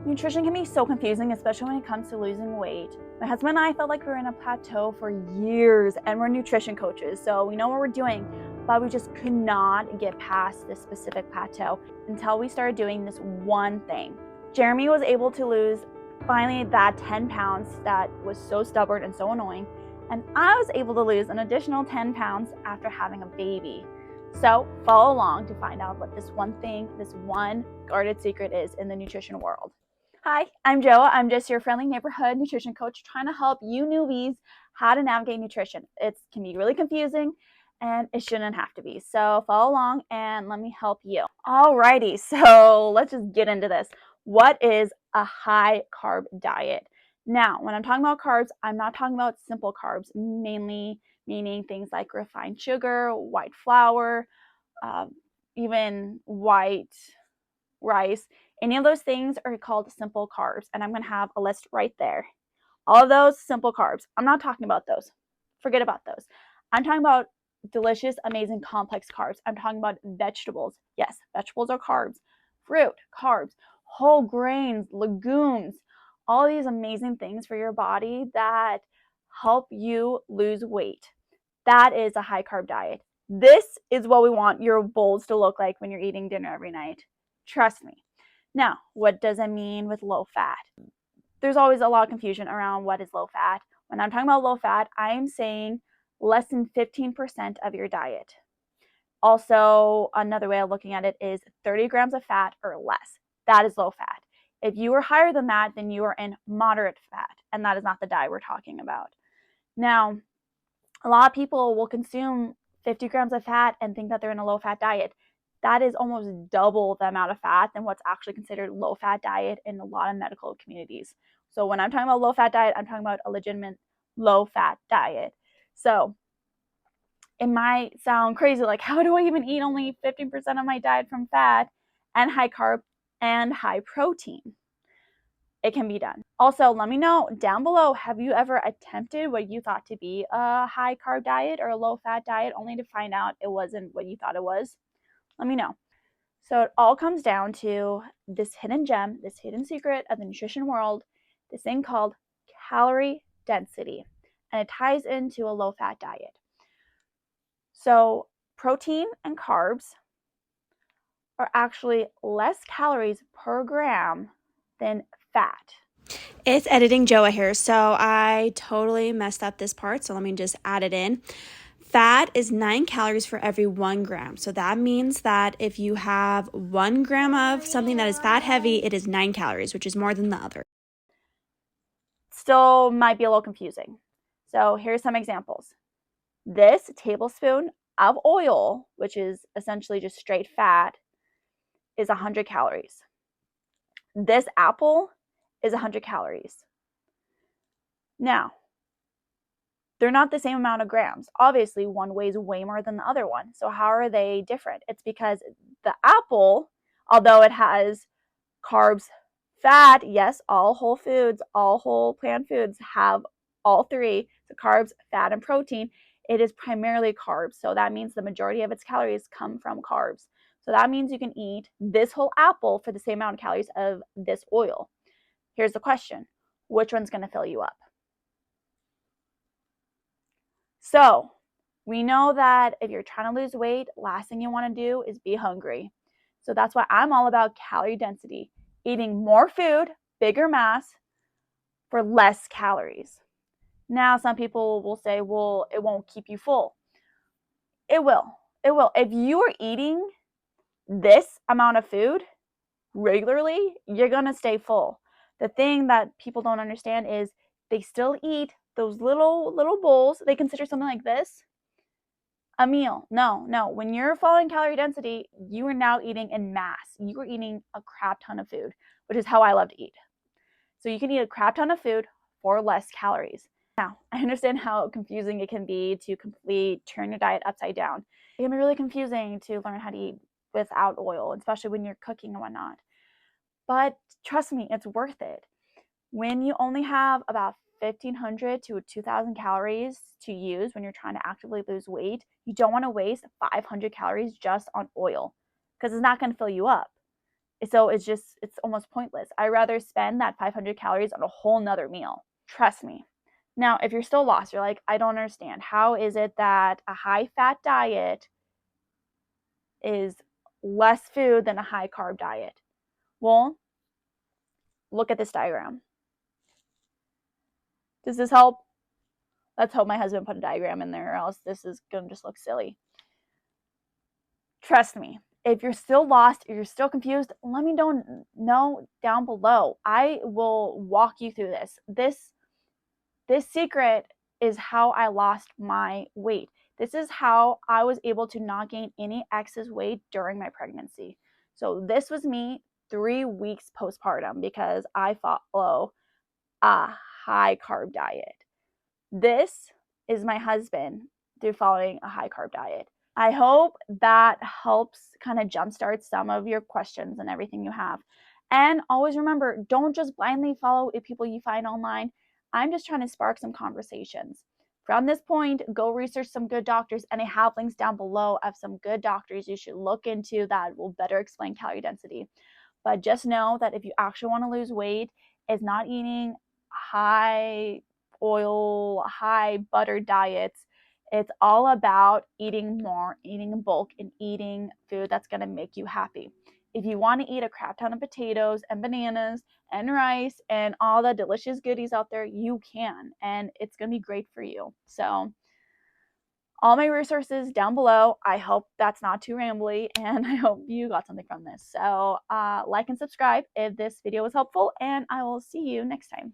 Nutrition can be so confusing, especially when it comes to losing weight. My husband and I felt like we were in a plateau for years, and we're nutrition coaches, so we know what we're doing, but we just could not get past this specific plateau until we started doing this one thing. Jeremy was able to lose finally that 10 pounds that was so stubborn and so annoying, and I was able to lose an additional 10 pounds after having a baby. So follow along to find out what this one thing, this one guarded secret is in the nutrition world. Hi, I'm Joa. I'm just your friendly neighborhood nutrition coach trying to help you newbies how to navigate nutrition. It can be really confusing and it shouldn't have to be. So follow along and let me help you. Alrighty, so let's just get into this. What is a high carb diet? Now, when I'm talking about carbs, I'm not talking about simple carbs, mainly meaning things like refined sugar, white flour, even white rice. Any of those things are called simple carbs, and I'm going to have a list right there. All of those simple carbs. I'm not talking about those. Forget about those. I'm talking about delicious, amazing, complex carbs. I'm talking about vegetables. Yes, vegetables are carbs. Fruit, carbs. Whole grains, legumes. All these amazing things for your body that help you lose weight. That is a high carb diet. This is what we want your bowls to look like when you're eating dinner every night. Trust me. Now, what does it mean with low fat? There's always a lot of confusion around what is low fat. When I'm talking about low fat, I'm saying less than 15% of your diet. Also, another way of looking at it is 30 grams of fat or less. That is low fat. If you are higher than that, then you are in moderate fat, and that is not the diet we're talking about. Now, a lot of people will consume 50 grams of fat and think that they're in a low fat diet. That is almost double the amount of fat than what's actually considered low fat diet in a lot of medical communities. So when I'm talking about low fat diet, I'm talking about a legitimate low fat diet. So it might sound crazy, like how do I even eat only 15% of my diet from fat and high carb and high protein? It can be done. Also, let me know down below, have you ever attempted what you thought to be a high carb diet or a low fat diet only to find out it wasn't what you thought it was? Let me know. So it all comes down to this hidden gem, this hidden secret of the nutrition world, this thing called calorie density. And it ties into a low fat diet. So protein and carbs are actually less calories per gram than fat. It's editing Joa here, so I totally messed up this part, so let me just add it in. Fat is 9 calories for every 1 gram. So that means that if you have 1 gram of something that is fat heavy, it is 9 calories, which is more than the other. Still might be a little confusing. So here's some examples. This tablespoon of oil, which is essentially just straight fat, is 100 calories. This apple is 100 calories. Now, they're not the same amount of grams. Obviously, one weighs way more than the other one. So how are they different? It's because the apple, although it has carbs, fat, yes, all whole foods, all whole plant foods have all three, the carbs, fat, and protein. It is primarily carbs. So that means the majority of its calories come from carbs. So that means you can eat this whole apple for the same amount of calories of this oil. Here's the question. Which one's going to fill you up? So we know that if you're trying to lose weight, last thing you want to do is be hungry. So that's why I'm all about calorie density, eating more food, bigger mass, for less calories. Now, some people will say, well, it won't keep you full. It will. It will. If you are eating this amount of food regularly, you're going to stay full. The thing that people don't understand is they still eat those little bowls. They consider something like this a meal. No. When you're following calorie density, you are now eating in mass. You are eating a crap ton of food, which is how I love to eat. So you can eat a crap ton of food for less calories. Now, I understand how confusing it can be to completely turn your diet upside down. It can be really confusing to learn how to eat without oil, especially when you're cooking and whatnot. But trust me, it's worth it. When you only have about 1,500 to 2,000 calories to use when you're trying to actively lose weight, you don't want to waste 500 calories just on oil because it's not going to fill you up. So it's almost pointless. I'd rather spend that 500 calories on a whole nother meal. Trust me. Now, if you're still lost, you're like, I don't understand. How is it that a high fat diet is less food than a high carb diet? Well, look at this diagram. Does this help? Let's hope my husband put a diagram in there, or else this is going to just look silly. Trust me, if you're still lost, if you're still confused, let me know down below. I will walk you through this. This secret is how I lost my weight. This is how I was able to not gain any excess weight during my pregnancy. So this was me 3 weeks postpartum because I follow a high carb diet. This is my husband through following a high carb diet. I hope that helps kind of jumpstart some of your questions and everything you have. And always remember, don't just blindly follow people you find online. I'm just trying to spark some conversations. From this point, go research some good doctors, and I have links down below of some good doctors you should look into that will better explain calorie density. But just know that if you actually want to lose weight, it's not eating high oil, high butter diets. It's all about eating more, eating in bulk, and eating food that's going to make you happy. If you want to eat a crap ton of potatoes and bananas and rice and all the delicious goodies out there, you can, and it's going to be great for you. So all my resources down below. I hope that's not too rambly, and I hope you got something from this. So like and subscribe if this video was helpful, and I will see you next time.